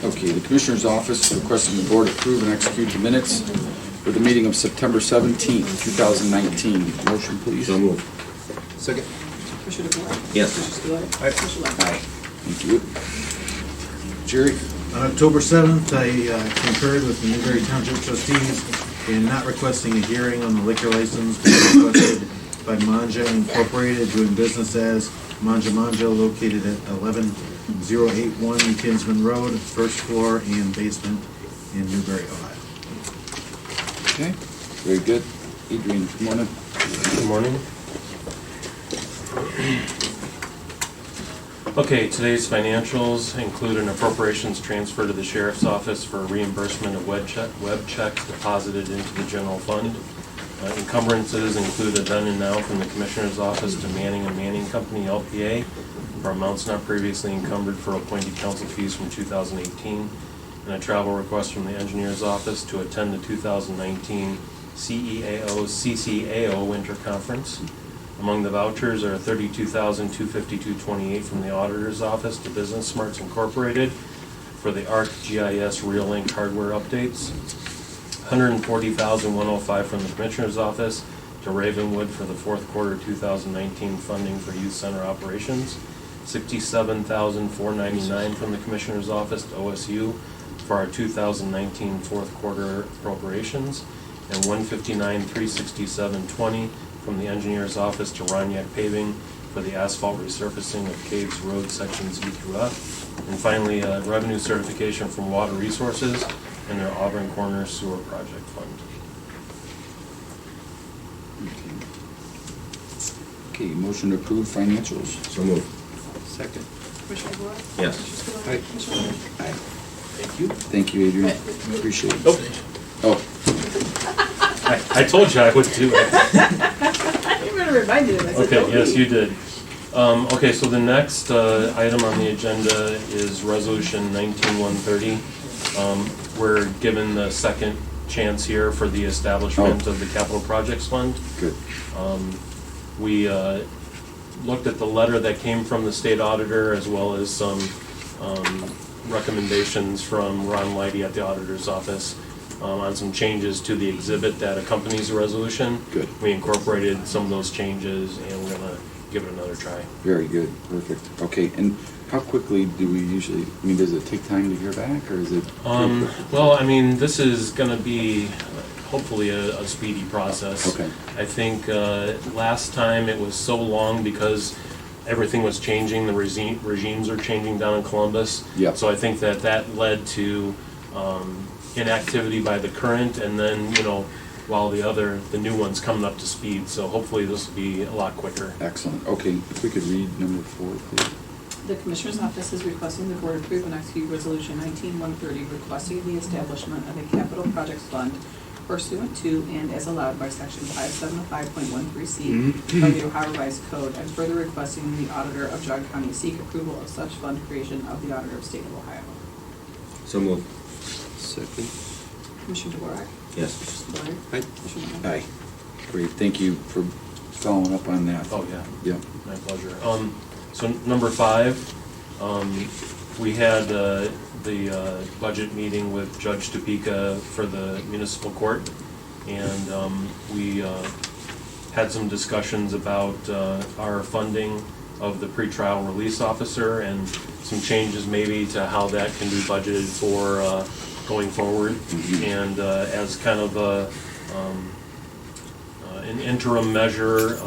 Okay, the Commissioner's Office is requesting the Board approve and execute the minutes for the meeting of September 17th, 2019. Motion, please. So moved. Second. Commissioner DeWort? Yes. Commissioner Spudler? Aye. Commissioner Levesey? Aye. Thank you. Jerry? On October 7th, I concurred with the Newberry Township trustees in not requesting a hearing on the liquor license requested by Manja Incorporated, doing business as Manja Manja, located at 11081 Kinsman Road, first floor and basement in Newberry, Ohio. Okay, very good. Adrian, good morning. Good morning. Okay, today's financials include an appropriations transfer to the Sheriff's Office for reimbursement of web checks deposited into the general fund. Encumbrances include a then and now from the Commissioner's Office to Manning and Manning Company, LPA, for amounts not previously encumbered for appointed council fees from 2018, and a travel request from the Engineer's Office to attend the 2019 CCAO Winter Conference. Among the vouchers are $32,252.28 from the Auditor's Office to Business Smarts Incorporated for the ArcGIS RealLink hardware updates, $140,105 from the Commissioner's Office to Ravenwood for the fourth quarter 2019 funding for youth center operations, $67,499 from the Commissioner's Office to OSU for our 2019 fourth quarter appropriations, and $159,367.20 from the Engineer's Office to Roniak Paving for the asphalt resurfacing of Caves Road sections E through F. And finally, a revenue certification from Water Resources and their Auburn Corner Sewer Project Fund. Okay, motion to approve financials. So moved. Second. Commissioner DeWort? Yes. Commissioner Spudler? Aye. Commissioner Levesey? Aye. Thank you. Thank you, Adrian. Appreciate it. Oh, Oh, I told you I would do it. I'm gonna remind you of this. Okay, yes, you did. Okay, so the next item on the agenda is Resolution 19130. We're given the second chance here for the establishment of the Capital Projects Fund. good. We looked at the letter that came from the state auditor, as well as some recommendations from Ron Leidy at the auditor's office on some changes to the exhibit that accompanies the resolution. Good. We incorporated some of those changes, and we're gonna give it another try. Very good, perfect. Okay, and how quickly do we usually, I mean, does it take time to hear back, or is it? Well, I mean, this is gonna be hopefully a speedy process. Okay. I think last time it was so long because everything was changing, the regimes are changing down in Columbus. Yep. So I think that led to inactivity by the current, and then, while the new one's coming up to speed. So hopefully this will be a lot quicker. Excellent. Okay, if we could read number 4, please. The Commissioner's Office is requesting the Board approve and execute Resolution 19130, requesting the establishment of a capital projects fund pursuant to and as allowed by Section 575.13C of the Ohio Revised Code, and further requesting the Auditor of John County seek approval of such fund creation of the Auditor of State of Ohio. So moved. Second. Commissioner DeWort? Yes. Commissioner Spudler? Aye. Commissioner Levesey? Aye. Great, thank you for following up on that. Oh, yeah. Yeah. My pleasure. So number 5, we had the budget meeting with Judge Topeka for the municipal court, and we had some discussions about our funding of the pretrial release officer and some changes maybe to how that can be budgeted for going forward. And as kind of an interim measure,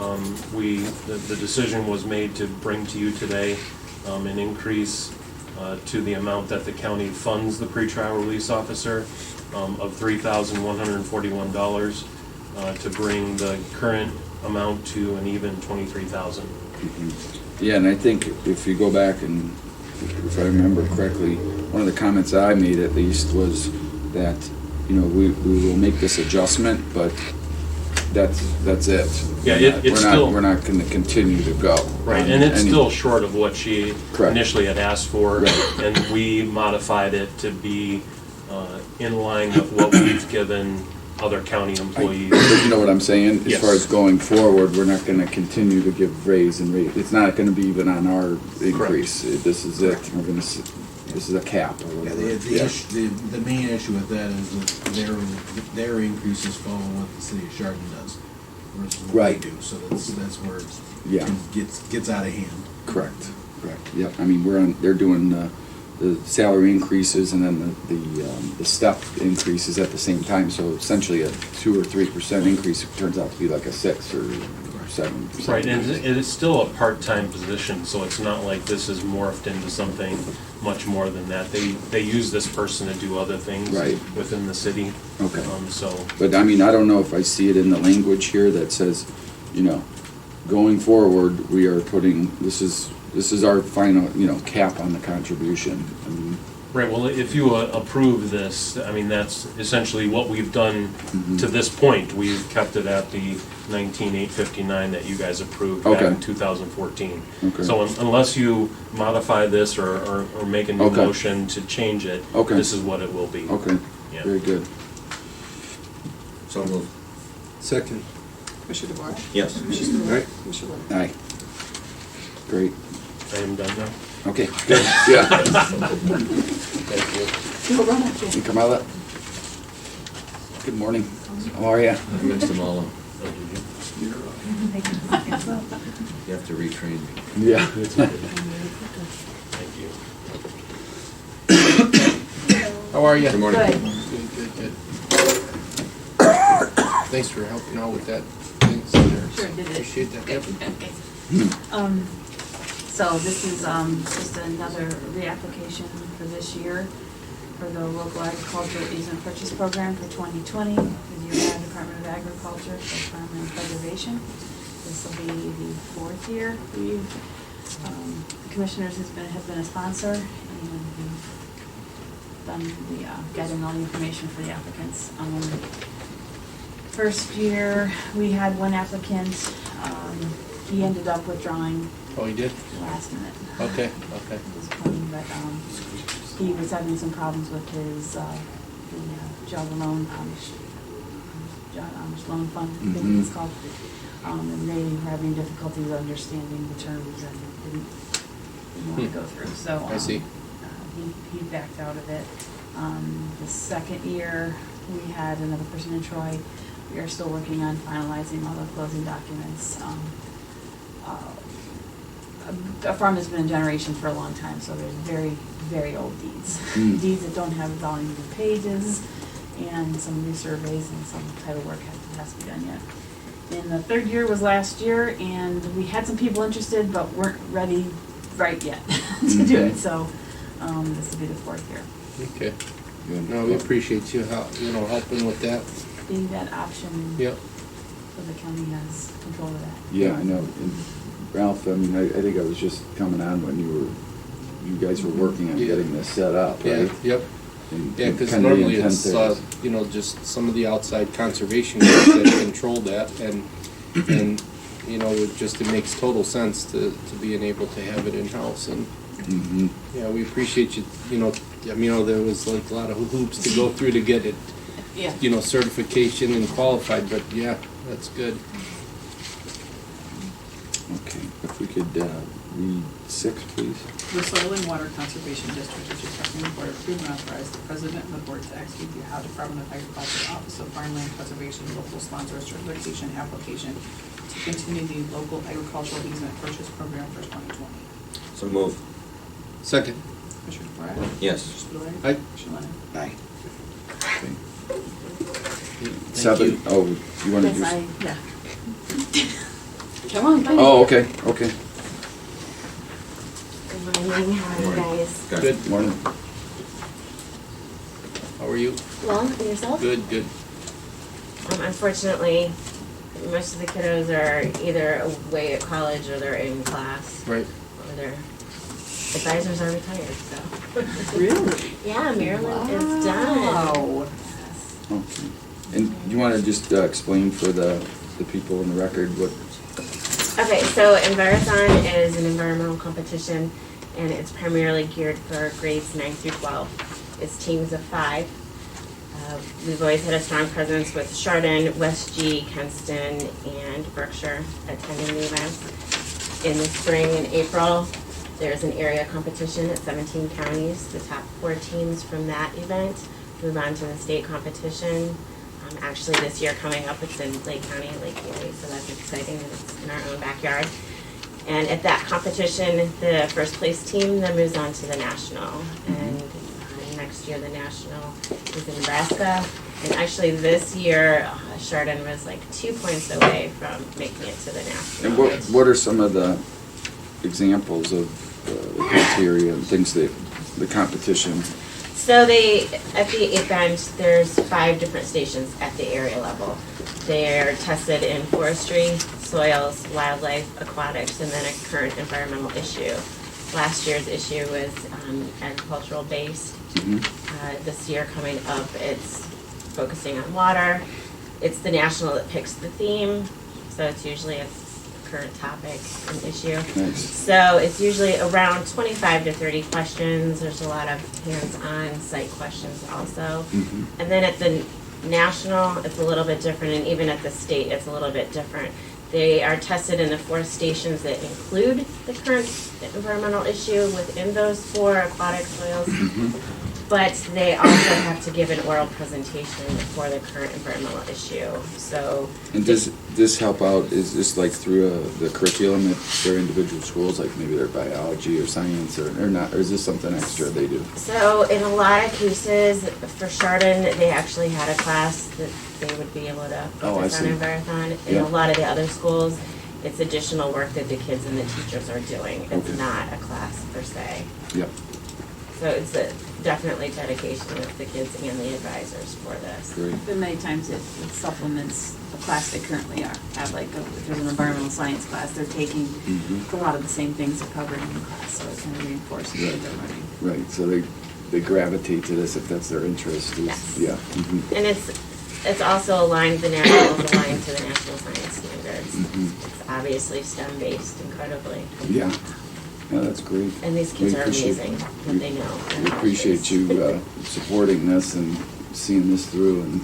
the decision was made to bring to you today an increase to the amount that the county funds the pretrial release officer of $3,141 to bring the current amount to an even $23,000. Yeah, and I think if you go back and, if I remember correctly, one of the comments I made at least was that, we will make this adjustment, but that's it. Yeah, We're not going to continue to go. Right, and it's still short of what she Correct. initially had asked for, Right. and we modified it to be in line with what we've given other county employees. But you know what I'm saying? As Yes. far as going forward, we're not gonna continue to give raise and raise. It's not gonna be even on our increase. This is it. We're gonna, this is a cap or Yeah, whatever. the main issue with that is that their increases follow what the city of Chardon does versus what Right. we do. So that's where Yeah. it gets out of hand. Correct, correct. Yep, I mean, they're doing the salary increases and then the step increases at the same time. So essentially a 2 or 3% increase turns out to be like a 6 or 7%. Right, and it is still a part-time position, so it's not like this is morphed into something much more than that. They use this person to do other things Right. within the city. Okay. So, But I mean, I don't know if I see it in the language here that says, you know, going forward, we are putting, this is our final, you know, cap on the contribution. I mean, right, well, if you approve this, I mean, that's essentially what we've done Mhm. to this point. We've kept it at the 19,859 that you guys approved back in Okay. 2014. Okay. So unless you modify this or make a new Okay. motion to change it, Okay. this is what it will be. Okay, Yeah. very good. So moved. Second. Commissioner DeBoer? Yes. Commissioner Spudler? Right. Commissioner Lennon? Aye. Great. I am done now. Okay, good. Yeah. Thank you. No, run up, Jay. Carmella? Good morning. How are you? I mixed them all up. You have to retrain me. Yeah. Thank you. How are you? Good morning. Good. Thanks for helping out with that. Thanks, Sarah. Sure, did it. Appreciate that. Yep. So this is, just another reapplication for this year for the local agricultural easement purchase program for 2020, the Ohio Department of Agriculture for Farmland Preservation. This will be the 4th year we've, the commissioners have been a sponsor, and we've done the, getting all the information for the applicants. First year, we had one applicant, he ended up withdrawing Oh, you did? last minute. Okay. Disappointing, but, he was having some problems with his, the Java loan, Amish loan fund, I think it's called. And they were having difficulties understanding the terms and didn't want to go through, so. I see. He backed out of it. The second year, we had another person in Troy. We are still working on finalizing all the closing documents. A farm has been in generation for a long time, so there's very, very old deeds. Mm. Deeds that don't have volumes of pages, and some new surveys and some title work has to be done yet. And the third year was last year, and we had some people interested, but weren't ready right yet to do it, so, this will be the 4th year. Okay. Good. No, we appreciate you helping with that. Being that option, Yep. so the county has control of that. Yeah, I know. And Ralph, I mean, I think I was just coming on when you guys were working on Yeah. getting this set up, Yeah, right? yep. And Yeah, because kinda the normally intent it's, there is- just some of the outside conservation groups that control that, and, it makes total sense to being able to have it in-house, and, Mhm. yeah, we appreciate you, there was like a lot of hoops to go through to get it, Yeah. certification and qualified, but yeah, that's good. Okay, if we could read 6, please. The Soil and Water Conservation District is requesting the board approve and authorize the president and the board to execute the Ohio Department of Agriculture Office of Farmland Preservation local sponsor certification application to continue the local agricultural easement purchase program for 2020. So moved. Second. Commissioner DeBoer? Yes. Commissioner Spudler? Aye. Commissioner Lennon? Aye. Okay. Thank 7, you. oh, you want to do? Yes, yeah. Come on, come on. Oh, okay, okay. Good morning, how are you guys? Good. Morning. How are you? Well, and yourself? Good. Unfortunately, most of the kiddos are either away at college or they're in class. Right. Or their advisors are retired, so. Really? Yeah, Maryland is done. Wow. Okay. And you want to just explain for the people in the record what? Okay, so Envirathon is an environmental competition, and it's primarily geared for grades 9 through 12. It's teams of 5. We've always had a strong presence with Chardon, West G, Kenston, and Berkshire attending the events. In the spring and April, there's an area competition at 17 counties. The top 4 teams from that event move on to the state competition. Actually, this year coming up, it's in Lake County, Lake Erie, so that's exciting, and it's in our own backyard. And at that competition, the first place team then moves on to the national. And next year, the national is in Nebraska. And actually, this year, Chardon was like 2 points away from making it to the national. And what are some of the examples of the criteria and things that, the competition? So at the event, there's 5 different stations at the area level. They're tested in forestry, soils, wildlife, aquatics, and then a current environmental issue. Last year's issue was agricultural based. This year coming up, it's focusing on water. It's the national that picks the theme, so it's usually a current topic and issue. Nice. So it's usually around 25 to 30 questions. There's a lot of hands-on site questions also. And then at the national, it's a little bit different, and even at the state, it's a little bit different. They are tested in the 4 stations that include the current environmental issue within those 4 aquatic soils. But they also have to give an oral presentation for the current environmental issue. So. And does this help out, is this like through the curriculum at their individual schools, like maybe their biology or science or not, or is this something extra they do? So in a lot of cases, for Chardon, they actually had a class that they would be able to focus on Envirothon. In Yeah. a lot of the other schools, it's additional work that the kids and the teachers are doing. It's Okay. not a class per se. Yep. So it's definitely dedication of the kids and the advisors for this. Great. And many times it supplements the class they currently have, like if there's an environmental science class, they're taking a lot of the same things are covered in the class, so it kind of reinforces what they're learning. Right, so they gravitate to this if that's their interest. Yes. Yeah. And it's also aligned, the national is aligned to the national science standards. It's obviously STEM-based incredibly. Yeah. Yeah, that's great. And these kids We are appreciate- amazing, what they know. We appreciate you supporting this and seeing this through and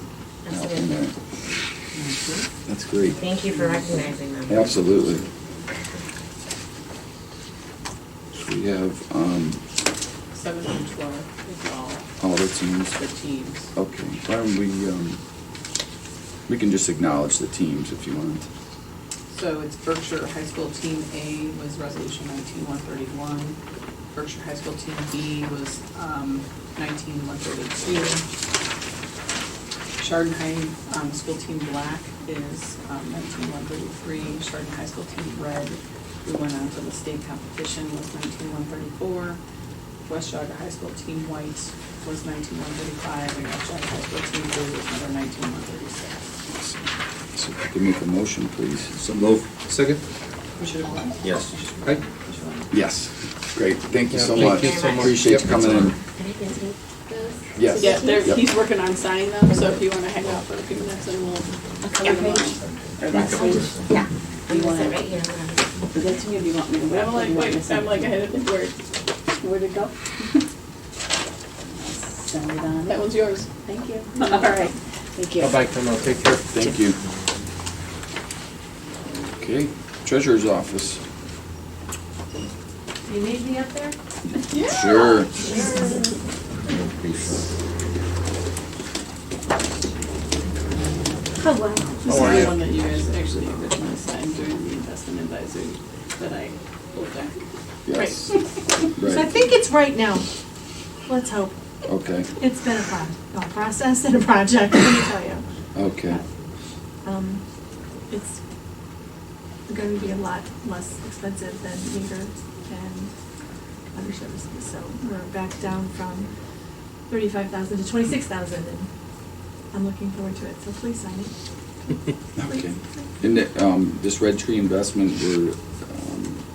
helping Absolutely. that. That's great. Thank you for recognizing them. Absolutely. So we have 7 and 12 is all the teams. all the teams. Okay, why don't we can just acknowledge the teams if you want. So it's Berkshire High School Team A was Resolution 19-131. Berkshire High School Team B was 19-132. Chardon High School Team Black is 19-133. Chardon High School Team Red, who went on to the state competition, was 19-134. West Jaga High School Team White was 19-135, and West Jaga High School Team Blue was another 19-136. So if you can make a motion, please. So move. Second? We should have won. Yes. Aye. Yes, great, thank you so Yeah, much. thank you so much. Appreciate you Yep. coming in. And I can take those? Yes. Yeah, Yep. he's working on signing them, so if you wanna hang out for a few minutes and we'll give them on. Or that's me. Yeah. Do you I'm want gonna it? sit right here. Is that to me, or do you want me to? But I'm like, wait, I'm like, I had to think where'd it go? Send it on. That one's yours. Thank you. All right, thank you. Bye-bye, Colonel, take care. Thank you. Okay, treasurer's office. You need me up there? Sure. Hello. This is the one that you guys actually originally signed during the investment advisory that I pulled back. Yes. So I Right, think it's right now. Let's hope. okay, It's been a process and a project, let me tell you. okay. It's going to be a lot less expensive than meter and other services. So we're back down from 35,000 to 26,000, and I'm looking forward to it. So please sign it. Okay. And this Red Tree Investment, we're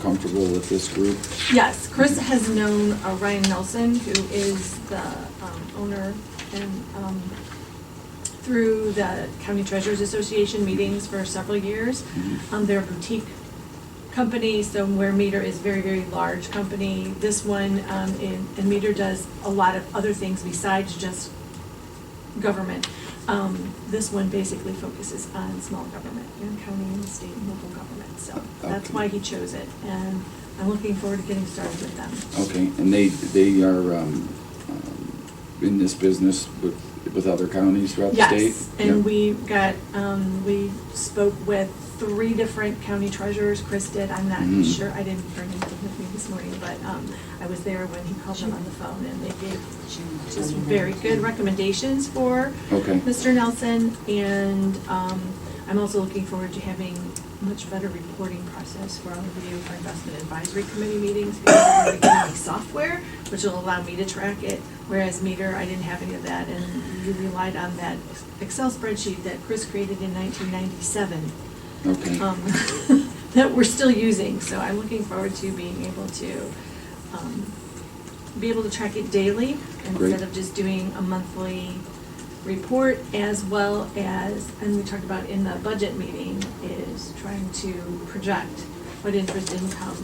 comfortable with this group? Yes, Chris has known Ryan Nelson, who is the owner, and through the County Treasurers Association meetings for several years. They're a boutique company, so where Meter is very, very large company. This one, and Meter does a lot of other things besides just government. This one basically focuses on small government, county and state and local government, so that's Okay. why he chose it, and I'm looking forward to getting started with them. Okay, and they are in this business with other counties throughout the state? Yes, and we got, we spoke with 3 different county treasurers. Chris did, I'm not Mhm. sure, I didn't bring him with me this morning, but I was there when he called them on the phone, and they gave just very good recommendations for Okay, Mr. Nelson, and I'm also looking forward to having much better reporting process for all of you for investment advisory committee meetings, because we're going to be getting software, which will allow me to track it, whereas Meter, I didn't have any of that, and you relied on that Excel spreadsheet that Chris created in 1997, okay. that we're still using, so I'm looking forward to being able to be able to track it daily Great. instead of just doing a monthly report, as well as, and we talked about in the budget meeting, is trying to project what interest income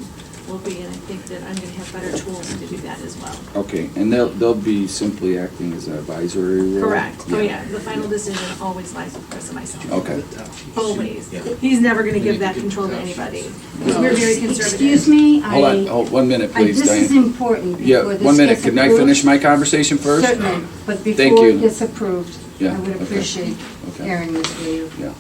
will be, and I think that I'm gonna have better tools to do that as well. Okay, and they'll be simply acting as an advisory role? Correct, oh yeah, the final decision always lies with Chris and myself. Okay, Always. Yeah. He's never gonna give that control to anybody. We're very conservative. Excuse me, hold on, hold 1 minute, please, This is Diane. important Yeah, before this 1 minute, gets can I approved. finish my conversation first? Certainly, but Thank before you. it gets approved, Yeah, I would okay. appreciate Okay. hearing this from you. Yeah.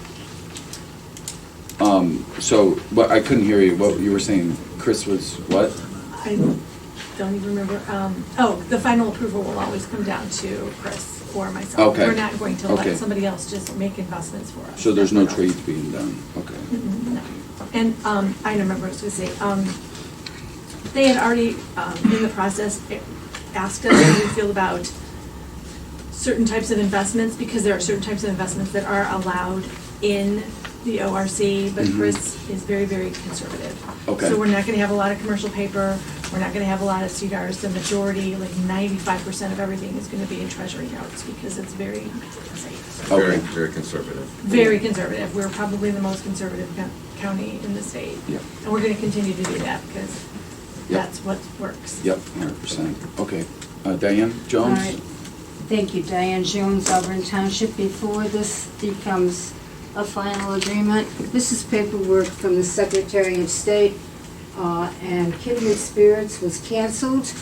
So, but I couldn't hear you, what you were saying, Chris was what? I don't even remember, the final approval will always come down to Chris or myself. Okay. We're not going to Okay. let somebody else just make investments for us. So there's no That's what trades being done, okay. No. And, I remember what I was gonna say, they had already, in the process, asked us how we feel about certain types of investments, because there are certain types of investments that are allowed in the ORC, but Mhm. Chris is very, very conservative. Okay. So we're not gonna have a lot of commercial paper, we're not gonna have a lot of CDRs, the majority, like 95% of everything is gonna be in treasury notes, because it's very safe. Very, Okay. very conservative. Very conservative, we're probably the most conservative county in the state. Yep. And we're gonna continue to do that, because Yep. that's what works. Yep, 100%, okay. Diane Jones? All right. Thank you, Diane Jones, Auburn Township. Before this becomes a final agreement, this is paperwork from the Secretary of State, and Kindred Spirits was canceled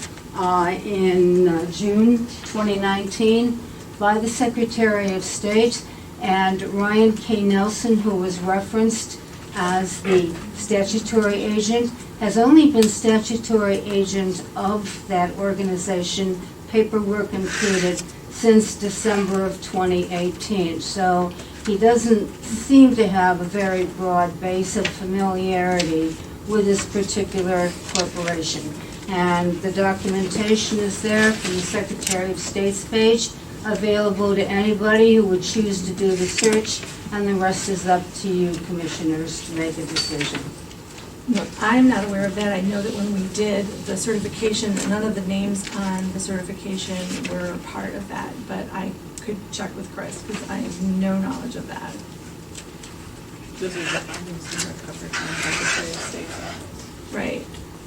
in June 2019 by the Secretary of State, and Ryan K. Nelson, who was referenced as the statutory agent, has only been statutory agent of that organization, paperwork included, since December of 2018. So he doesn't seem to have a very broad base of familiarity with this particular corporation. And the documentation is there from the Secretary of State's page, available to anybody who would choose to do the search, and the rest is up to you, commissioners, to make a decision. No, I'm not aware of that. I know that when we did the certification, none of the names on the certification were part of that, but I could check with Chris, because I have no knowledge of that. This is the findings and recovery from the Secretary of State's office. Right.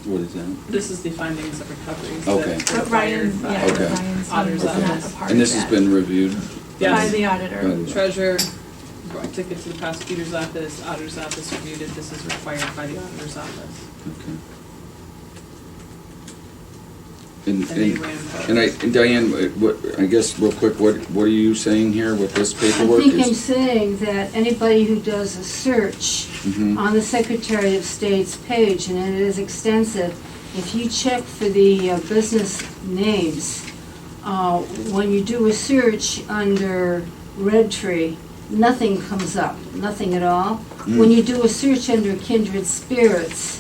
What is that? This is the findings of recoveries Okay. that were But Ryan, required by yeah, Okay. Ryan's Auditor's not a office. part And of this has that. been reviewed? By Yes. the auditor. By Treasurer took it to the prosecutor's office, auditor's office reviewed it, this is required by the auditor's office. Okay. And, And they and, ran both. and Diane, what, I guess real quick, what are you saying here with this paperwork? I think I'm Is- saying that anybody who does a search Mhm. on the Secretary of State's page, and it is extensive, if you check for the business names, when you do a search under Red Tree, nothing comes up, nothing at all. When you do a search under Kindred Spirits,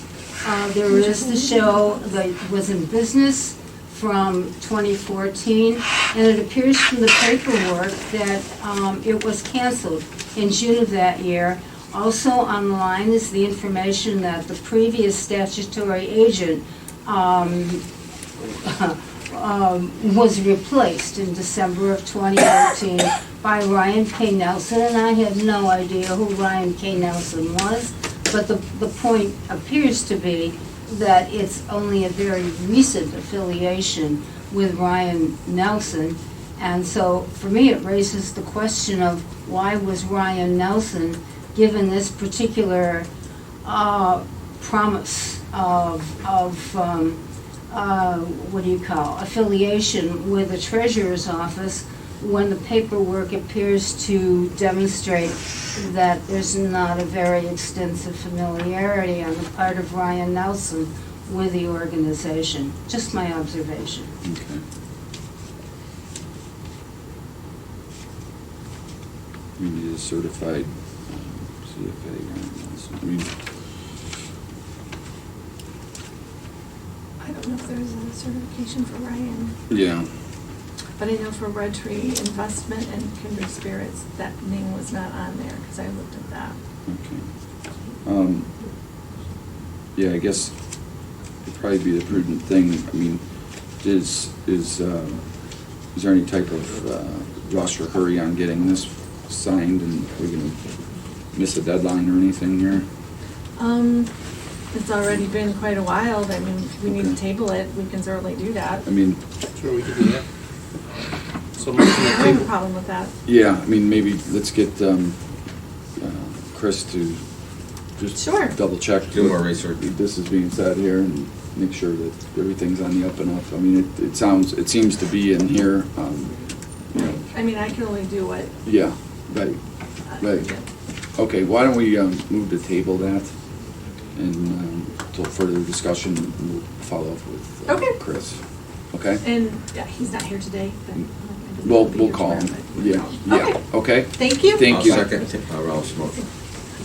there is the show that was in business from 2014, and it appears from the paperwork that it was canceled in June of that year. Also online is the information that the previous statutory agent was replaced in December of 2018 by Ryan K. Nelson, and I have no idea who Ryan K. Nelson was, but the point appears to be that it's only a very recent affiliation with Ryan Nelson, And so, for me, it raises the question of why was Ryan Nelson given this particular promise of what do you call, affiliation with the treasurer's office when the paperwork appears to demonstrate that there's not a very extensive familiarity on the part of Ryan Nelson with the organization. Just my observation. Okay. We need a certified CFA. I mean, I don't know if there's a certification for Ryan, yeah. but I know for Red Tree Investment and Kindred Spirits, that name was not on there, because I looked at that. Okay. Yeah, I guess it'd probably be the prudent thing. I mean, is there any type of rush or hurry on getting this signed, and we're gonna miss a deadline or anything here? It's already been quite a while. I mean, we need to Okay. table it. We can certainly do that. I mean, Sure, we can do that. So motion I to don't have a table. problem with that. yeah, I mean, maybe let's get Chris to just Sure. double check. Do more research. This is being said here, and make sure that everything's on the up and up. I mean, it seems to be in here, you know, I mean, I can only do what. yeah, right. Right. Okay, why don't we move to table that, and until further discussion, we'll follow up with Okay. Chris. Okay? And, yeah, he's not here today, but. We'll call him. Yeah, yeah, okay? Thank you. Thank you. I'll second Ralph's motion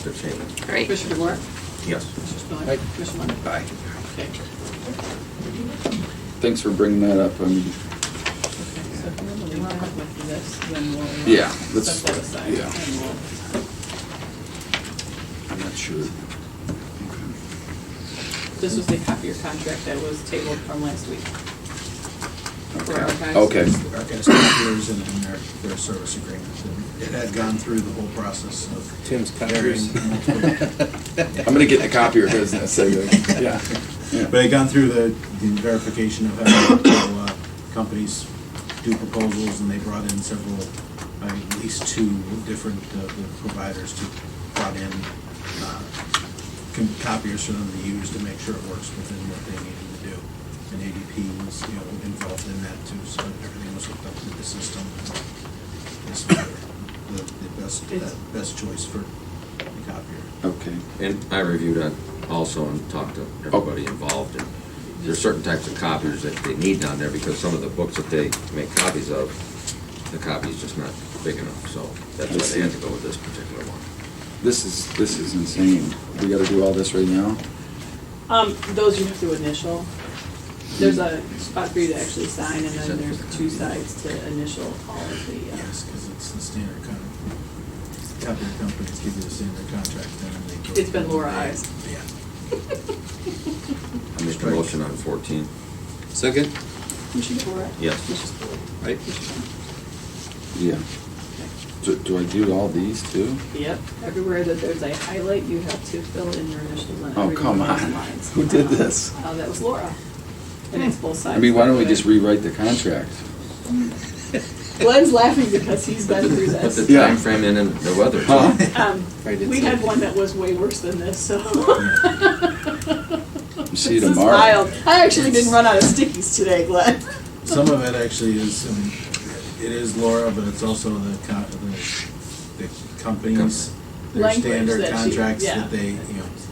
to table. Great. Commissioner DeWart? Yes. Commissioner Spillier? Aye. Commissioner Lennon? Bye. Okay. Thanks for bringing that up. I mean, Okay, so if we're gonna leave that with this, then we'll. Yeah, let's- Set that aside. yeah. And we'll, I'm not sure. this was the copier contract that was tabled from last week. For Okay. archives. Okay. Archives copiers and their service agreement. And it had gone through the whole process of Tim's varying copiers. multiple. I'm gonna get in the copier business, so, yeah. Yeah. But it gone through the verification of having multiple companies do proposals, and they brought in several, at least two different providers to brought in copiers for them to use to make sure it works within what they needed to do. And ADP was, involved in that too, so everything was hooked up to the system. This was the best choice for the copier. Okay. And I reviewed that also and talked to everybody involved. And there's certain types of copiers that they need down there because some of the books that they make copies of, the copy's just not big enough. So that's why they had to go with this particular one. This is insane. We gotta do all this right now? Those you have to initial. There's a spot for you to actually sign, and then there's two sides to initial all of the, Yes, because it's the standard kind of, copier companies give you the standard contract, then they go. It's been Laura Eyes. Yeah. I make a motion on 14. Second? Commissioner DeWart? Yes. Commissioner Spillier? Right. Commissioner Yeah. Do I do all these too? Yep, everywhere that there's a highlight, you have to fill in your initials on Oh, every come one of those on. lines. Who did this? That was Laura. And it's both sides. I mean, why don't we by the just way. rewrite the contract? Glenn's laughing because he's been through Put this. the Yeah. time frame in and the weather. Huh? I did We see had it. one that was way worse than this, so. See you This is tomorrow. wild. I actually didn't run out of stickies today, Glenn. Some of it actually is, it is Laura, but it's also the companies, their Language standard that she- contracts yeah. that they,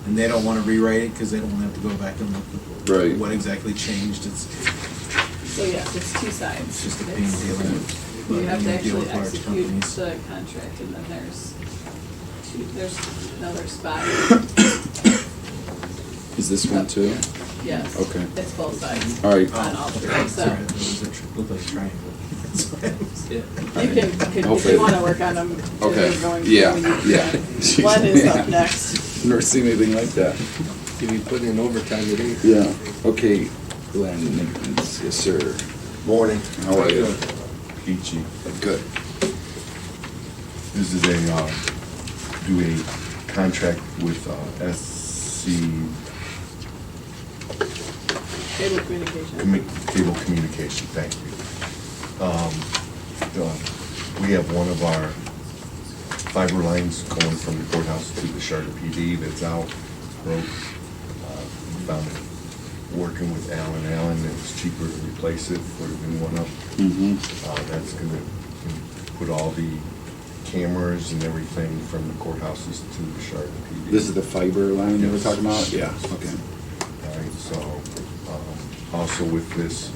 and they don't want to rewrite it because they don't want to have to go back and look Right. at what exactly changed. It's So yeah, it's two sides. it's just a pain dealing with. You have to deal actually with large execute companies. the contract, and then there's another spot. Is this one too? Yes. Okay. It's both sides. All right. On all three, so. Sorry, those look like triangles. You can, if Hopefully. you wanna work on them. Okay. going Yeah, forward, yeah. Glenn is up next. Never seen anything like that. You'll be putting in overtime today. Yeah. Okay, Glenn, maintenance, yes, sir. Morning. How are you? Peachy. Good. This is do a contract with SC Cable communication. Cable Communication, thank you. we have one of our fiber lines going from the courthouse to the Chardon PD that's out, broke. We found it working with Allen, and it's cheaper to replace it, put a new one up. That's gonna put all the cameras and everything from the courthouses to the Chardon PD. This is the fiber line you were talking about? Yeah, Yes. okay. All right, so, also with this,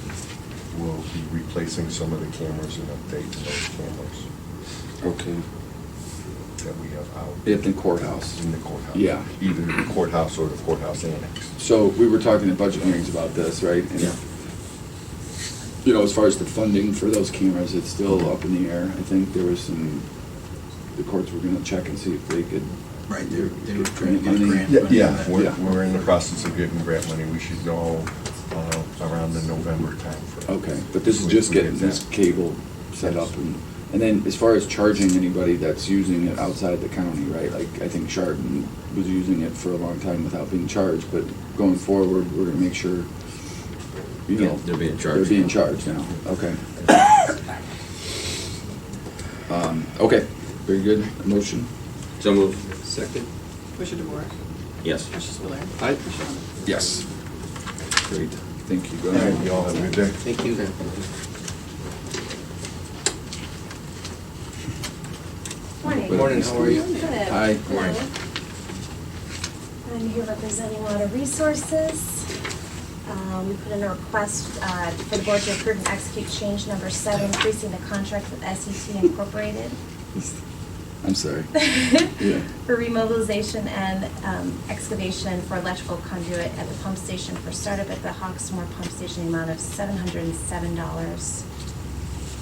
we'll be replacing some of the cameras and updating those cameras Okay. that we have out At the courthouse. in the courthouse. Yeah. Either the courthouse or the courthouse annex. So we were talking at budget hearings about this, right? And, Yeah. you know, as far as the funding for those cameras, it's still up in the air. I think there was some, the courts were gonna check and see if they could. Right, they were get trying to get money. grant Yeah, funding. yeah, Yeah. we're in the process of getting grant money. We should know around the November timeframe. Okay, but this is just getting this cable set up and then as far as charging anybody that's using it outside the county, right? Like, I think Chardon was using it for a long time without being charged, but going forward, we're gonna make sure, you know. Yeah, they're being charged. They're being charged now, okay. Okay, very good. Motion? So move. Second. Commissioner DeWort? Yes. Commissioner Spudler? Aye. Commissioner Lennon? Yes. Great, thank you. Go All right, ahead. y'all have a good day. Thank you. Morning. Morning, how are you? Good. Hi. Hello. I'm here representing Water Resources. We put in a request for the board to approve and execute change number 7, increasing the contract with SET Incorporated I'm sorry. Yeah. for remobilization and excavation for electrical conduit at the pump station for startup at the Hawksmoor Pump Station, the amount of $707.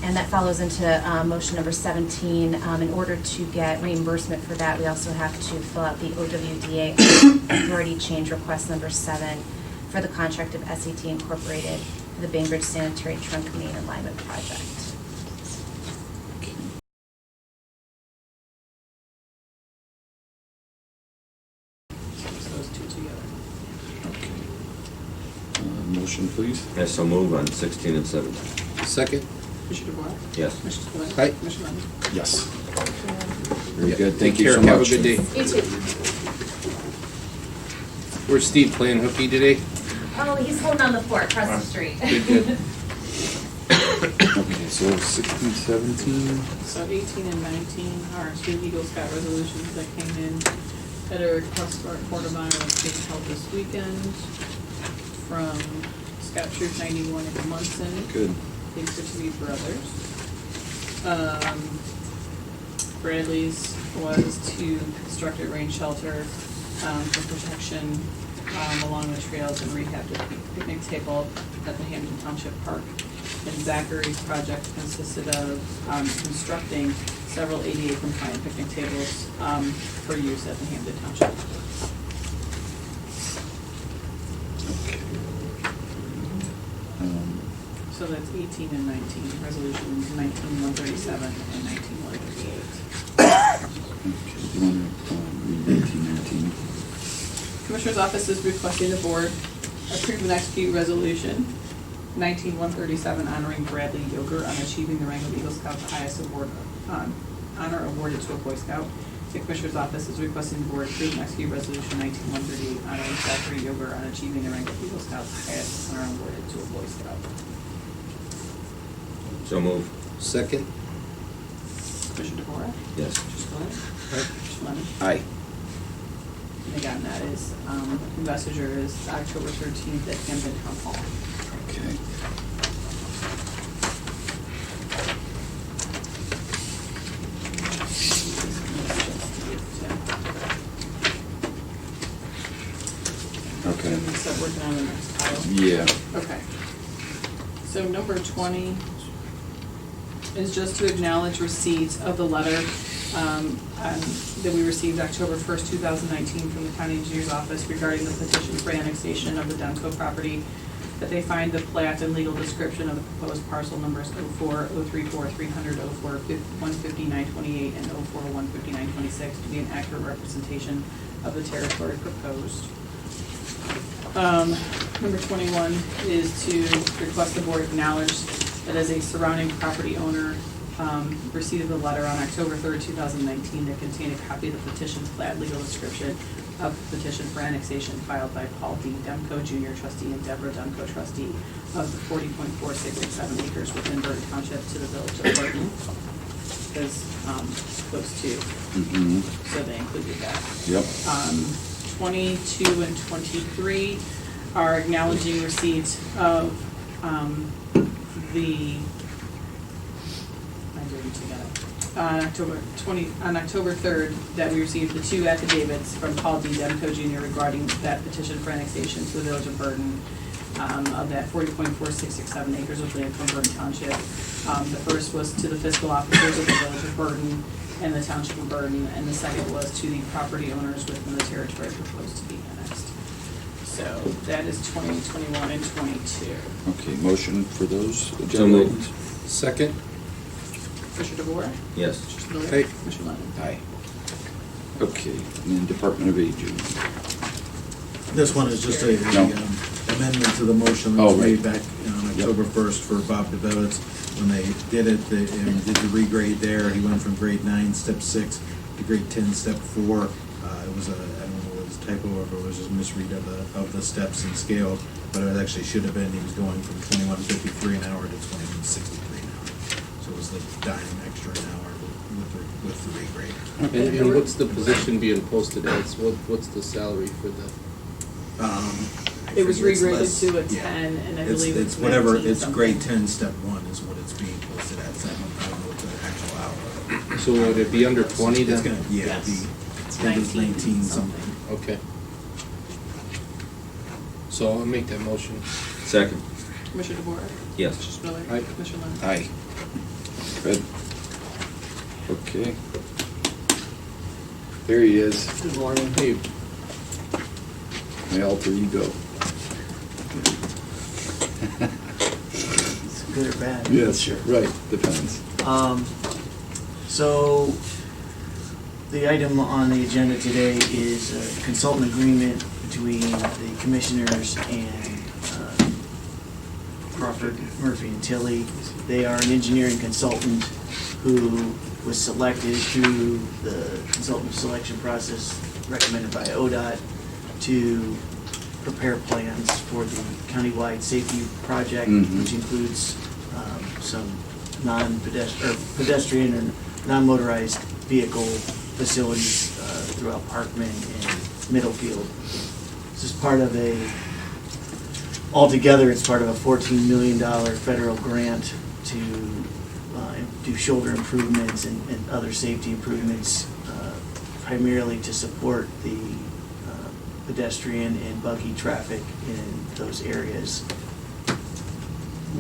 And that follows into motion number 17. In order to get reimbursement for that, we also have to fill out the OWDA authority change request number 7 for the contract of SET Incorporated for the Bainbridge Sanitary Trunk Main Alignment Project. So those two together. Okay. Motion, please? I so move on 16 and 17. Second. Commissioner DeWort? Yes. Commissioner Spudler? Aye. Commissioner Lennon? Yes. Very Yeah, good, take thank you care. so much. Have a good day. You too. Where's Steve playing hooky today? Oh, he's holding on the fort across the street. Good, good. Okay, so 16, 17. So 18 and 19 are two Eagle Scout resolutions that came in at a request for Court of Honor that's being held this weekend from Scout Troop 91 in Munson. Good. Big City Brothers. Bradley's was to construct a rain shelter for protection along the trails and rehab the picnic table at the Hampton Township Park. And Zachary's project consisted of constructing several ADA compliant picnic tables for use at the Hampton Township. Okay. So that's 18 and 19, resolutions 19-137 and 19-138. Okay, do you want to read 18, 19? Commissioner's Office is requesting the board approve and execute resolution 19-137 honoring Bradley Yoger on achieving the rank of Eagle Scout's highest award, honor awarded to a Boy Scout. The Commissioner's Office is requesting the board approve and execute resolution 19-138 honoring Zachary Yoger on achieving the rank of Eagle Scout's highest honor awarded to a Boy Scout. So move. Second. Commissioner DeVore? Yes. Commissioner Spudler? Commissioner Lennon? Aye. And again, that is, investiture is October 13th at Hampton Town Hall. Okay. Okay. And we start working on the next pile. Yeah. Okay. So number 20 is just to acknowledge receipt of the letter that we received October 1st, 2019 from the County Engineer's Office regarding the petition for annexation of the Demco property, that they find the plat and legal description of the proposed parcel numbers 04, 034, 300, 04, 150, 928, and 04, 150, 926 to be an accurate representation of the territory proposed. Number 21 is to request the board acknowledge that as a surrounding property owner, received a letter on October 3rd, 2019 that contained a copy of the petition's plat legal description of the petition for annexation filed by Paul D. Demko Jr. trustee and Deborah Demko trustee of the 40.4667 acres within Burton Township to the village of Burton. Because those two, Mhm. so they included that. Yep. 22 and 23 are acknowledging receipt of the, I did them together. On October 3rd, that we received the two affidavits from Paul D. Demko Jr. regarding that petition for annexation to the village of Burton, of that 40.4667 acres of land from Burton Township. The first was to the fiscal officers of the village of Burton and the township of Burton, and the second was to the property owners within the territory proposed to be annexed. So that is 20, 21, and 22. Okay, motion for those So agenda moved. items? Second? Commissioner DeBoer? Yes. Commissioner Miller? Aye. Commissioner Lennon? Aye. Okay, and then Department of Aging. This one is just a No. amendment to the motion that Oh, was made right. back on October 1st for Bob DeBellitz. When they did it, they did the regrade there. He went from grade 9, step 6, to grade 10, step 4. It was a, I don't know, it was a typo or if it was just misread of the steps and scale, but it actually should have been, he was going from 21.53 an hour to 21.63 an hour. So it was like dime extra an hour with the regrade. And what's the position being posted as? What's the salary for the? It was It's regraded less- to a yeah. 10, and I It's believe it's whatever, 19 it's something. grade 10, step 1 is what it's being posted at. So I don't know what the actual hour. So would it be under 20 It's then? gonna, yeah, Yes. it'd be, It's I think it's 19 something. Okay. So I'll make that motion. Second. Commissioner DeBoer? Yes. Commissioner Miller? Aye. Commissioner Lennon? Aye. Good. Okay. There he is, Good morning. Hey, my alter ego. It's good or bad? Yes, sure. Right, depends. So, the item on the agenda today is a consultant agreement between the commissioners and Crawford, Murphy, and Tilly. They are an engineering consultant who was selected through the consultant selection process recommended by ODOT to prepare plans for the countywide safety project, Mhm. which includes some pedestrian and non-motorized vehicle facilities throughout Parkman and Middlefield. This is part of altogether, it's part of a $14 million federal grant to do shoulder improvements and other safety improvements, primarily to support the pedestrian and buggy traffic in those areas.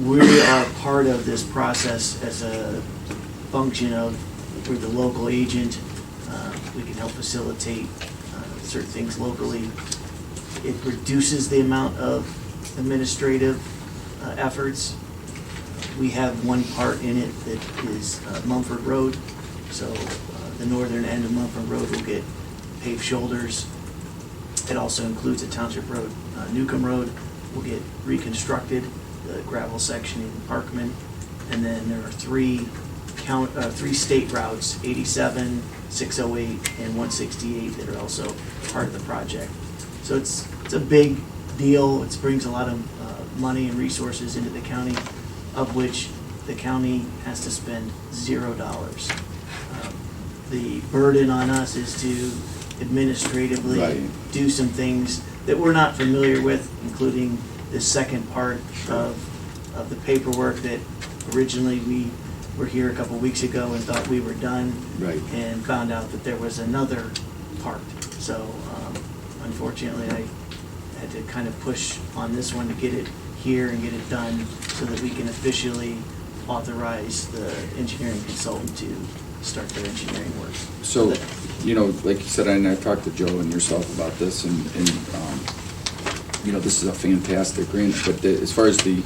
We are part of this process as a function of, we're the local agent. We can help facilitate certain things locally. It reduces the amount of administrative efforts. We have one part in it that is Mumford Road. So the northern end of Mumford Road will get paved shoulders. It also includes a township road, Newcomb Road will get reconstructed, the gravel section in Parkman. And then there are three state routes, 87, 608, and 168 that are also part of the project. So it's a big deal. It brings a lot of money and resources into the county, of which the county has to spend $0. The burden on us is to administratively Right. do some things that we're not familiar with, including the second part of the paperwork that originally we were here a couple weeks ago and thought we were done. Right. And found out that there was another part. So unfortunately, I had to kind of push on this one to get it here and get it done so that we can officially authorize the engineering consultant to start their engineering work. So, you know, like you said, and I talked to Joe and yourself about this, and you know, this is a fantastic grant, but as far as the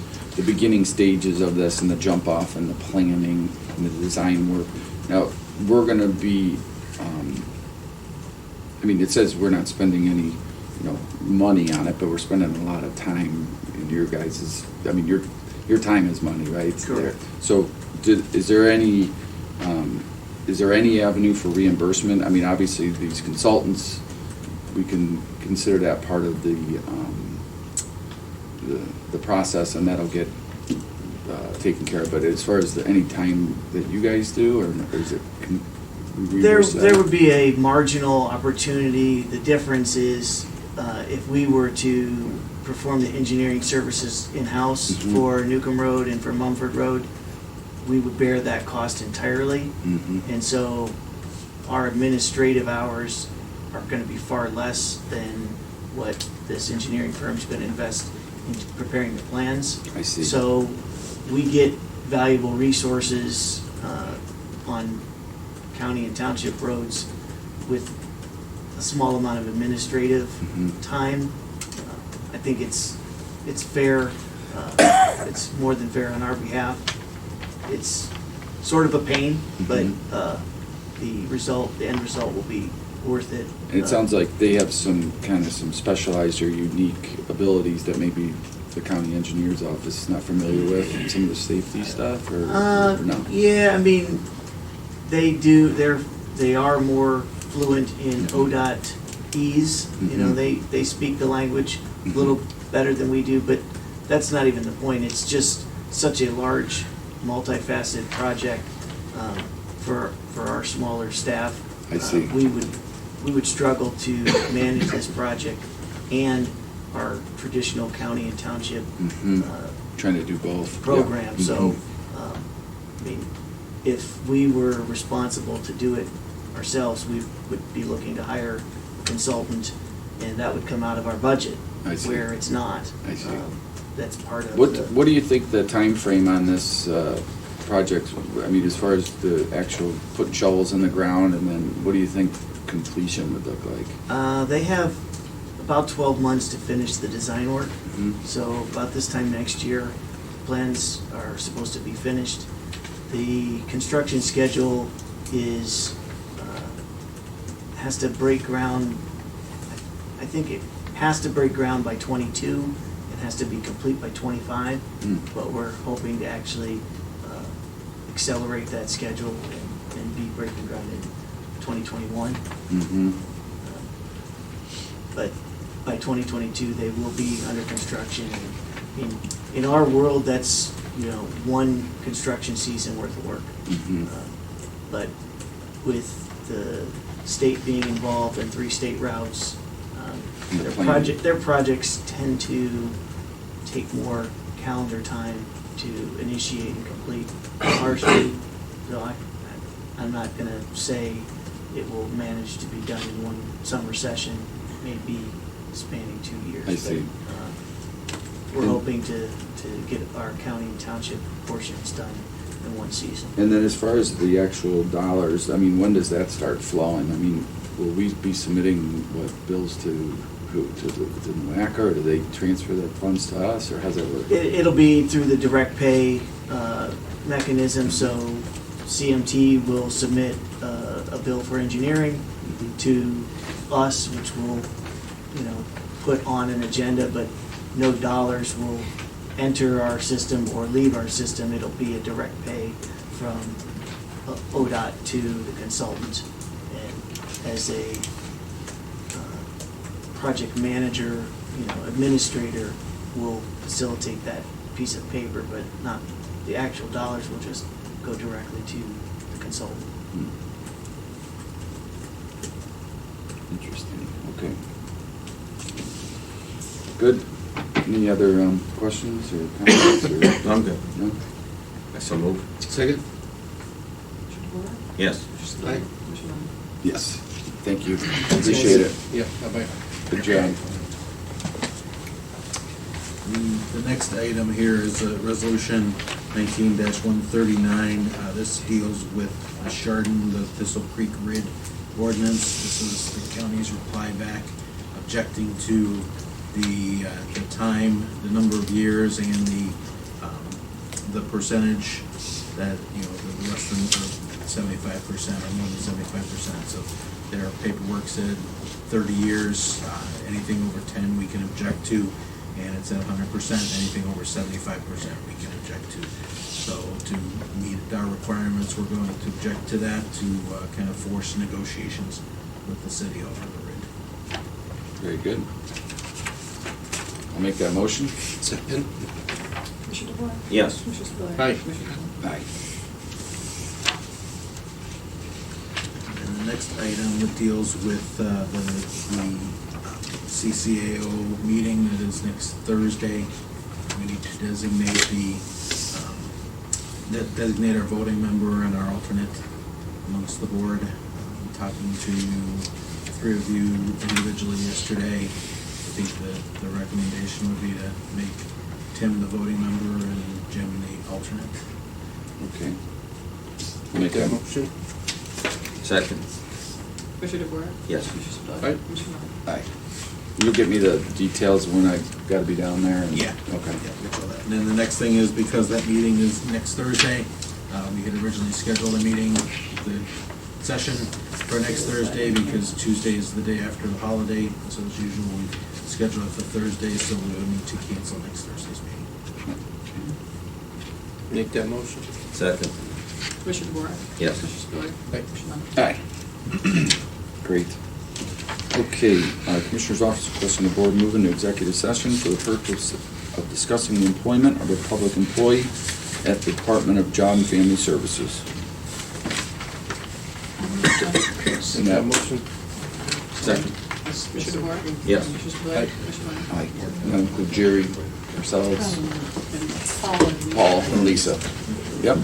beginning stages of this and the jump off and the planning and the design work, now, we're gonna be, I mean, it says we're not spending any, you know, money on it, but we're spending a lot of time in your guys', I mean, your time is money, right? Correct. So is there any avenue for reimbursement? I mean, obviously, these consultants, we can consider that part of the process, and that'll get taken care of. But as far as any time that you guys do, or is it? Can we reimburse that? There would be a marginal opportunity. The difference is if we were to perform the engineering services in-house for Newcomb Road and for Mumford Road, we would bear that cost entirely. And so our administrative hours are going to be far less than what this engineering firm's going to invest in preparing the plans. I see. So we get valuable resources on county and township roads with a small amount of administrative time. I think it's fair. It's more than fair on our behalf. It's sort of a pain, but the end result will be worth it. And it sounds like they have some specialized or unique abilities that maybe the county engineer's office is not familiar with, and some of the safety stuff, or no? Yeah, I mean, they are more fluent in ODOT-E's. You know, they speak the language a little better than we do, but that's not even the point. It's just such a large, multifaceted project for our smaller staff. I see. We would struggle to manage this project and our traditional county and township trying to do both program. Yeah. So, I mean, if we were responsible to do it ourselves, we would be looking to hire a consultant, and that would come out of our budget. I see. Where it's not. I see. That's part of What do you think the time frame on this project? I mean, as far as the actual putting shovels in the ground, and then what do you think completion would look like? They have about 12 months to finish the design work. So about this time next year, plans are supposed to be finished. The construction schedule has to break ground. I think it has to break ground by 22. It has to be complete by 25. But we're hoping to actually accelerate that schedule and be breaking ground in 2021. But by 2022, they will be under construction. In our world, that's one construction season worth of work. But with the state being involved and 3 state routes, their projects tend to take more calendar time to initiate and complete. Ours do. So I'm not going to say it will manage to be done in one summer session, maybe spanning 2 years. I see. But, we're hoping to get our county and township portions done in one season. And then as far as the actual dollars, I mean, when does that start flowing? I mean, will we be submitting bills to NWACA, or do they transfer the funds to us, or how's that work? It'll be through the direct pay mechanism, so CMT will submit a bill for engineering to us, which will, put on an agenda, but no dollars will enter our system or leave our system. It'll be a direct pay from ODOT to the consultant. And as a project manager, administrator will facilitate that piece of paper, but not the actual dollars will just go directly to the consultant. Interesting. Okay. Good. Any other questions or comments? Or? I'm good. No? I so move. Second? Yes. Aye. Yes. Thank you. Appreciate it. Yeah, bye-bye. Good job. The next item here is Resolution 19-139. This deals with Chardon, the Thistle Creek Rid Ordinance. This is the county's reply back objecting to the time, the number of years, and the percentage that, the less than 75% or more than 75%. So their paperwork said 30 years, anything over 10 we can object to, and it's at 100%, anything over 75% we can object to. So to meet our requirements, we're going to object to that to kind of force negotiations with the city over the rate. Very good. I'll make that motion. Second. Commissioner DeBoer? Yes. Commissioner Spillier? Aye. Commissioner Clayton? Aye. And the next item deals with the CCAO meeting that is next Thursday. We need to designate our voting member and our alternate amongst the board. Talking to three of you individually yesterday, I think the recommendation would be to make Tim the voting member and Jim the alternate. Okay. I'll make that motion. Second. Commissioner DeBoer? Yes. Commissioner Spillier? Aye. Commissioner Clayton? Aye. You'll get me the details when I gotta be down there and. Yeah. Okay. Yeah, we call that. And then the next thing is, because that meeting is next Thursday, we had originally scheduled a meeting, the session for next Thursday, because Tuesday is the day after the holiday, so as usual, we schedule it for Thursday, so we would need to cancel next Thursday's meeting. Make that motion. Second. Commissioner DeBoer? Yes. Commissioner Spillier? Aye. Commissioner Clayton? Aye. Great. Okay, Commissioner's Office requesting the board move into executive session for the purpose of discussing the employment of a public employee at the Department of Job and Family Services. And that motion. Second. Commissioner DeBoer? Yes. Commissioner Spillier? Aye. Commissioner Clayton? Aye. And that include Jerry, ourselves, And Paul and Paul, and Lisa. Yep.